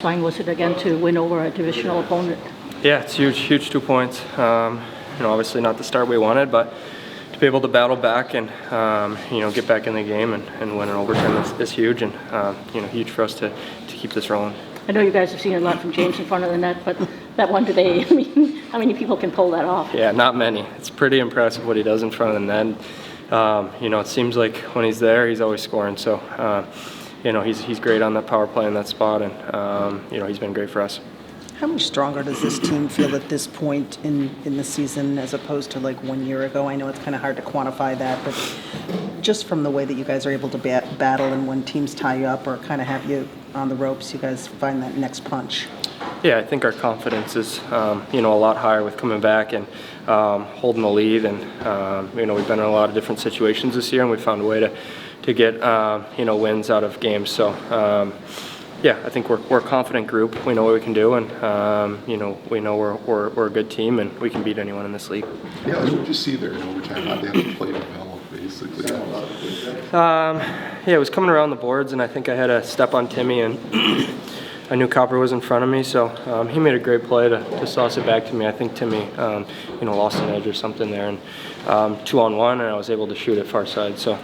Fine was it again to win over a divisional opponent? Yeah, it's huge 2 points. Obviously not the start we wanted, but to be able to battle back and get back in the game and win in overtime is huge, and huge for us to keep this rolling. I know you guys have seen a lot from James in front of the net, but that one today, I mean, how many people can pull that off? Yeah, not many. It's pretty impressive what he does in front of the net. It seems like when he's there, he's always scoring. So, he's great on that power play in that spot, and he's been great for us. How much stronger does this team feel at this point in the season as opposed to like 1 year ago? I know it's kind of hard to quantify that, but just from the way that you guys are able to battle, and when teams tie you up or kind of have you on the ropes, you guys find that next punch. Yeah, I think our confidence is a lot higher with coming back and holding the lead, and we've been in a lot of different situations this year, and we found a way to get wins out of games. So I think we're a confident group. We know what we can do, and we know we're a good team, and we can beat anyone in this league. Yeah, what did you see there in overtime? How they have to play well, basically. It was coming around the boards, and I think I had a step on Timmy, and I knew Copper was in front of me, so he made a great play to sauce it back to me. I think Timmy, lost an edge or something there, and 2-on-1, and I was able to shoot it far side. So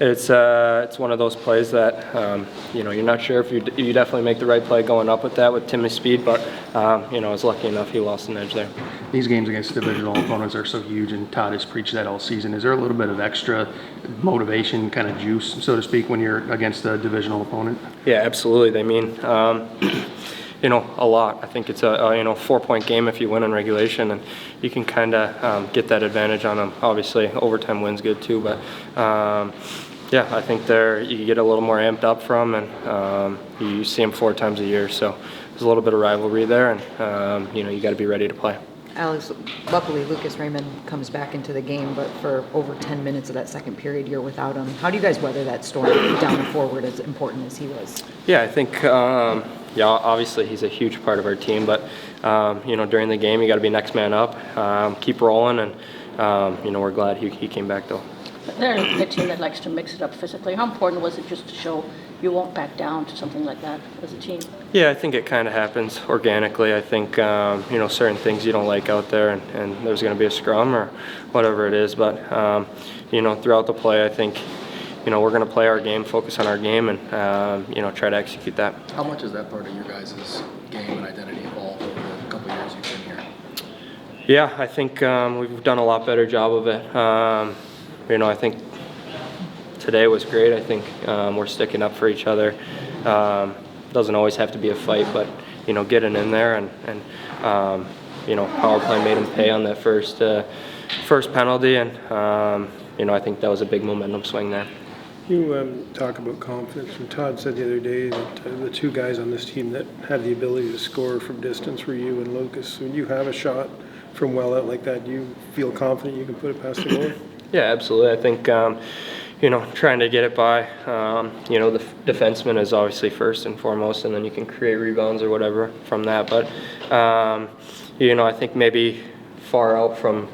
it's one of those plays that you're not sure if you definitely make the right play going up with that with Timmy's speed, but I was lucky enough he lost an edge there. These games against divisional opponents are so huge, and Todd has preached that all season. Is there a little bit of extra motivation, kind of juice, so to speak, when you're against a divisional opponent? Yeah, absolutely. They mean a lot. I think it's a 4-point game if you win in regulation, and you can kind of get that advantage on them. Obviously, overtime win's good too, but I think you get a little more amped up from, and you see them 4 times a year, so there's a little bit of rivalry there, and you got to be ready to play. Alex, luckily Lucas Raymond comes back into the game, but for over 10 minutes of that second period, you're without him. How do you guys weather that storm down and forward, as important as he was? Yeah, I think, obviously he's a huge part of our team, but, during the game, you got to be next man up, keep rolling, and, we're glad he came back, though. They're a team that likes to mix it up physically. How important was it just to show you won't back down to something like that as a team? Yeah, I think it kind of happens organically. I think, certain things you don't like out there, and there's going to be a scrum or whatever it is. But, throughout the play, I think, we're going to play our game, focus on our game, and, try to execute that. How much is that part of your guys' game and identity evolved over the couple of years you've been here? Yeah, I think we've done a lot better job of it. I think today was great. I think we're sticking up for each other. Doesn't always have to be a fight, but getting in there and power play made him pay on that first penalty, and I think that was a big momentum swing there. You talk about confidence, and Todd said the other day that the 2 guys on this team that have the ability to score from distance were you and Lucas. When you have a shot from well out like that, do you feel confident you can put it past the goal? Yeah, absolutely. I think, trying to get it by, the defenseman is obviously first and foremost, and then you can create rebounds or whatever from that. But, I think maybe far out from,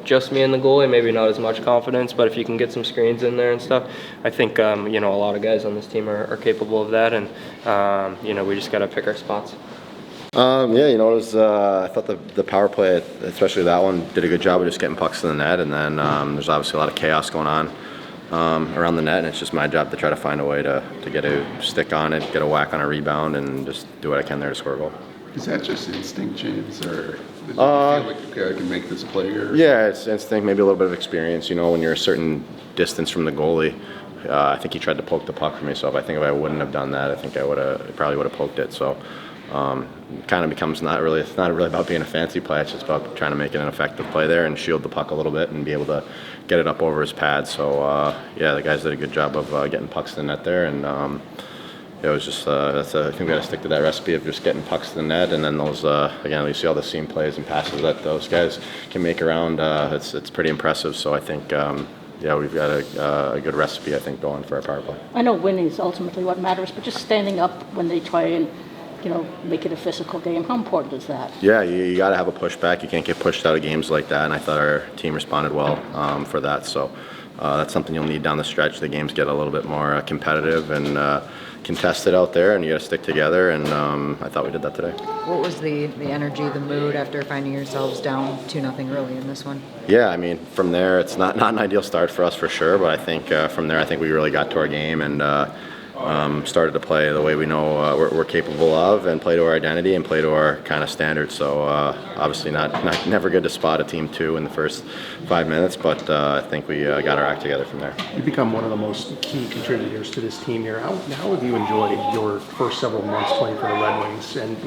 just me and the goalie, maybe not as much confidence, but if you can get some screens in there and stuff, I think, a lot of guys on this team are capable of that, and, we just got to pick our spots. It was. I thought the power play, especially that one, did a good job of just getting pucks to the net, and then there's obviously a lot of chaos going on around the net, and it's just my job to try to find a way to get a stick on it, get a whack on a rebound, and just do what I can there to score a goal. Is that just instinct, James, or did you feel like, okay, I can make this play? Or? Yeah, it's instinct, maybe a little bit of experience. When you're a certain distance from the goalie, I think he tried to poke the puck for me, so if I wouldn't have done that, I think I probably would have poked it. So. Kind of becomes not really about being a fancy play. It's just about trying to make it an effective play there and shield the puck a little bit and be able to get it up over his pad. So the guys did a good job of getting pucks to the net there, and it was just I think we got to stick to that recipe of just getting pucks to the net, and then those again, you see all the seam plays and passes that those guys can make around. It's pretty impressive. So I think. We've got a good recipe, I think, going for our power play. I know winning is ultimately what matters, but just standing up when they try and make it a physical game. How important is that? Yeah, you got to have a pushback. You can't get pushed out of games like that, and I thought our team responded well for that. So that's something you'll need down the stretch. The games get a little bit more competitive, and contested out there, and you got to stick together. And I thought we did that today. What was the energy, the mood after finding yourselves down 2-0 early in this one? Yeah, I mean, from there, it's not an ideal start for us for sure, but I think from there, I think we really got to our game and started to play the way we know we're capable of, and play to our identity and play to our kind of standards. So obviously never good to spot a team 2 in the first 5 minutes, but I think we got our act together from there. You've become one of the most key contributors to this team here. How have you enjoyed your first several months playing for the Red Wings? And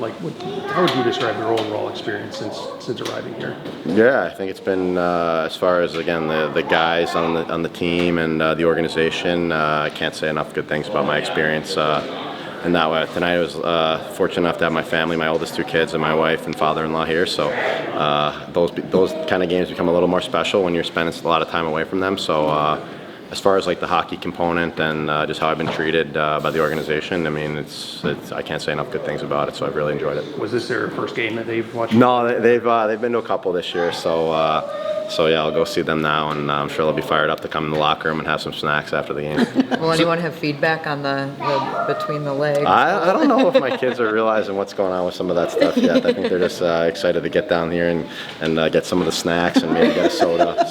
how would you describe your overall experience since arriving here? Yeah, I think it's been as far as again the guys on the team and the organization. I can't say enough good things about my experience in that way. Tonight I was fortunate enough to have my family, my oldest 2 kids, and my wife and father-in-law here. So those kind of games become a little more special when you're spending a lot of time away from them. So as far as like the hockey component and just how I've been treated by the organization, I mean, it's I can't say enough good things about it. So I've really enjoyed it. Was this their first game that they've watched? No, they've been to a couple this year. So yeah, I'll go see them now, and I'm sure they'll be fired up to come in the locker room and have some snacks after the game. Will anyone have feedback on the between the legs? I don't know if my kids are realizing what's going on with some of that stuff yet. I think they're just excited to get down here and get some of the snacks and maybe get a soda.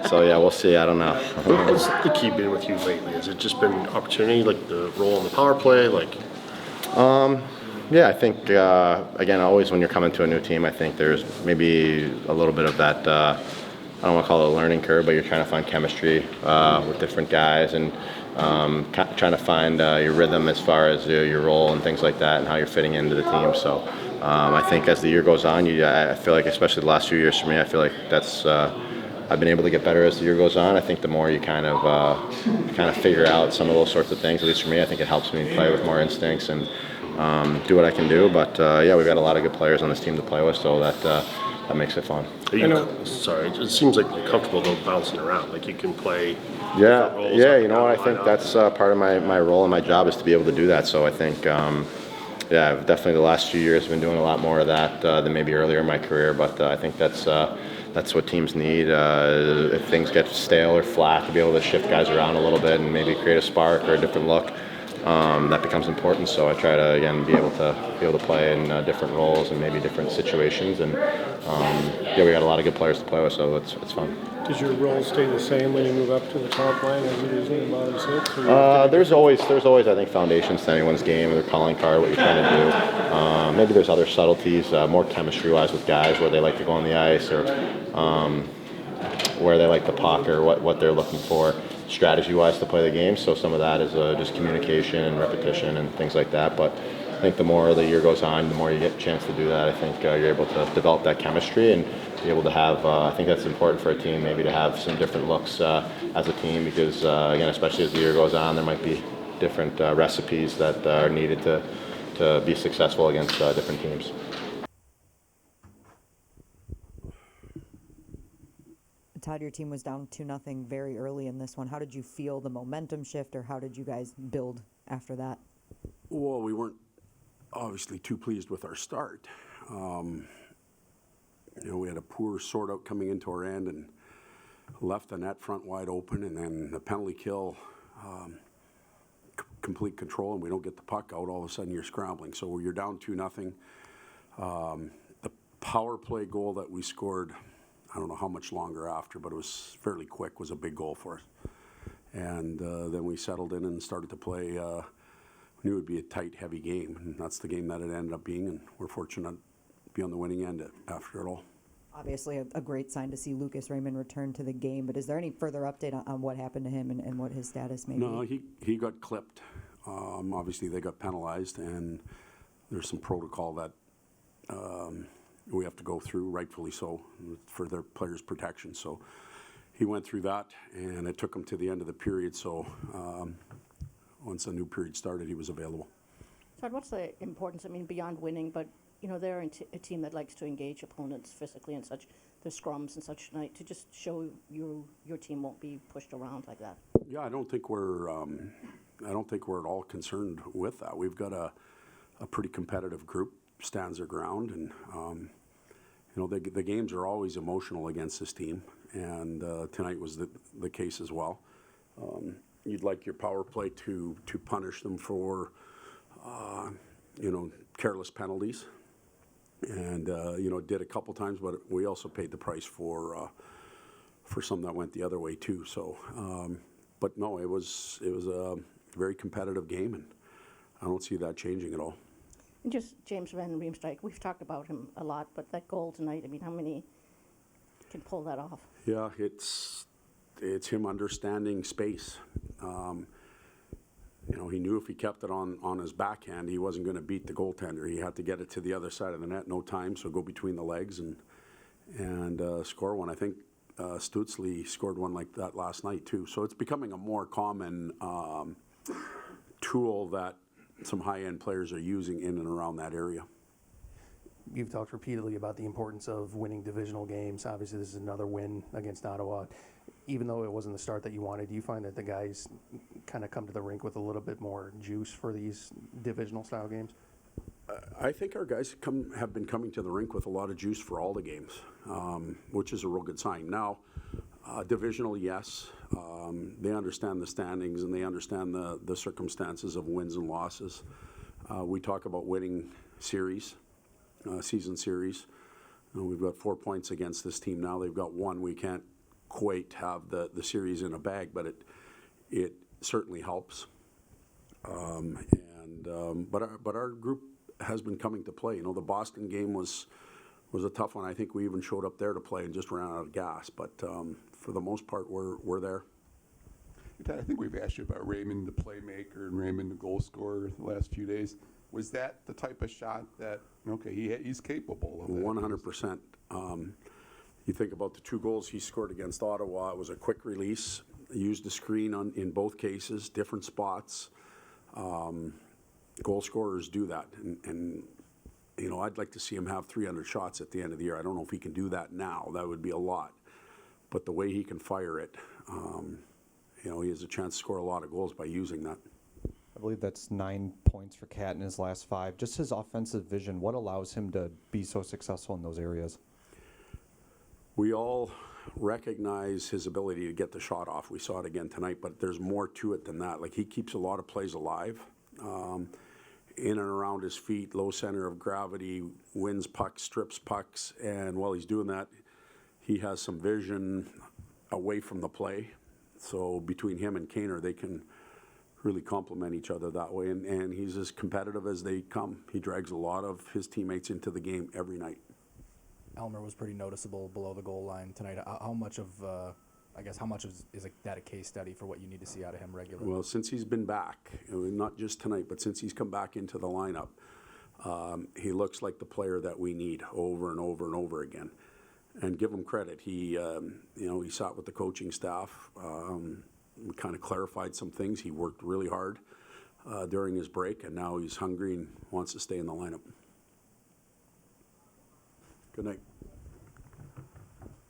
So yeah, we'll see. I don't know. What's the key been with you lately? Has it just been opportunity, like the role in the power play, like? Yeah, I think, again, always when you're coming to a new team, I think there's maybe a little bit of that, I don't want to call it a learning curve, but you're trying to find chemistry with different guys and trying to find your rhythm as far as your role and things like that and how you're fitting into the team. So I think as the year goes on, I feel like, especially the last few years for me, I feel like that's I've been able to get better as the year goes on. I think the more you kind of figure out some of those sorts of things, at least for me, I think it helps me play with more instincts and do what I can do. But yeah, we've got a lot of good players on this team to play with, so that makes it fun. Sorry, it seems like you're comfortable though bouncing around, like you can play. Yeah, you know what? I think that's part of my role and my job is to be able to do that. So I think, yeah, I've definitely the last few years been doing a lot more of that than maybe earlier in my career. But I think that's what teams need. If things get stale or flat, to be able to shift guys around a little bit and maybe create a spark or a different look. That becomes important, so I try to again be able to play in different roles and maybe different situations, and yeah, we got a lot of good players to play with, so it's fun. Does your role stay the same when you move up to the top line as it is in the bottom 6? There's always I think foundations to anyone's game, their calling card, what you're trying to do. Maybe there's other subtleties, more chemistry-wise with guys where they like to go on the ice or where they like the puck or what they're looking for strategy-wise to play the game. So some of that is just communication and repetition and things like that. But I think the more the year goes on, the more you get a chance to do that. I think you're able to develop that chemistry and be able to have, I think that's important for a team, maybe to have some different looks as a team because, again, especially as the year goes on, there might be different recipes that are needed to be successful against different teams. Todd, your team was down 2-0 very early in this one. How did you feel the momentum shift, or how did you guys build after that? Well, we weren't obviously too pleased with our start. We had a poor sort out coming into our end and left the net front wide open, and then the penalty kill, complete control, and we don't get the puck out. All of a sudden, you're scrambling. So you're down 2-0. The power play goal that we scored, I don't know how much longer after, but it was fairly quick, was a big goal for us. And then we settled in and started to play. We knew it would be a tight, heavy game, and that's the game that it ended up being, and we're fortunate to be on the winning end after it all. Obviously a great sign to see Lucas Raymond return to the game, but is there any further update on what happened to him and what his status may be? No, he got clipped. Obviously they got penalized, and there's some protocol that we have to go through, rightfully so, for their players' protection. So he went through that, and it took him to the end of the period. So once a new period started, he was available. Todd, what's the importance, beyond winning, but, they're a team that likes to engage opponents physically and such, the scrums and such tonight, to just show your team won't be pushed around like that? Yeah, I don't think we're at all concerned with that. We've got a pretty competitive group, stands their ground, and the games are always emotional against this team, and tonight was the case as well. you'd like your power play to punish them for, careless penalties. And, did a couple times, but we also paid the price for some that went the other way too. So, but no, it was a very competitive game, and I don't see that changing at all. And just James Van Riemsdyk, we've talked about him a lot, but that goal tonight, I mean, how many can pull that off? Yeah, it's him understanding space. He knew if he kept it on his backhand, he wasn't going to beat the goaltender. He had to get it to the other side of the net, no time, so go between the legs and score one. I think Stutzle scored one like that last night too. So it's becoming a more common tool that some high-end players are using in and around that area. You've talked repeatedly about the importance of winning divisional games. Obviously, this is another win against Ottawa. Even though it wasn't the start that you wanted, do you find that the guys kind of come to the rink with a little bit more juice for these divisional style games? I think our guys have been coming to the rink with a lot of juice for all the games, which is a real good sign. Now, divisional, yes. They understand the standings and they understand the circumstances of wins and losses. We talk about winning series, season series. We've got 4 points against this team now. They've got 1. We can't quite have the series in a bag, but it certainly helps. But our group has been coming to play. The Boston game was a tough one. I think we even showed up there to play and just ran out of gas. But for the most part, we're there. I think we've asked you about Raymond, the playmaker, and Raymond, the goal scorer, the last few days. Was that the type of shot that, he's capable of that? 100%. You think about the 2 goals he scored against Ottawa. It was a quick release. He used the screen in both cases, different spots. Goal scorers do that. And I'd like to see him have 300 shots at the end of the year. I don't know if he can do that now. That would be a lot. But the way he can fire it, he has a chance to score a lot of goals by using that. I believe that's 9 points for Cat in his last 5. Just his offensive vision, what allows him to be so successful in those areas? We all recognize his ability to get the shot off. We saw it again tonight, but there's more to it than that. Like, he keeps a lot of plays alive, in and around his feet, low center of gravity, wins pucks, strips pucks, and while he's doing that, he has some vision away from the play. So between him and Kaner, they can really complement each other that way, and he's as competitive as they come. He drags a lot of his teammates into the game every night. Elmer was pretty noticeable below the goal line tonight. How much of is that a case study for what you need to see out of him regularly? Well, since he's been back, not just tonight, but since he's come back into the lineup, he looks like the player that we need over and over and over again. And give him credit. He sat with the coaching staff. We kind of clarified some things. He worked really hard during his break, and now he's hungry and wants to stay in the lineup. Good night.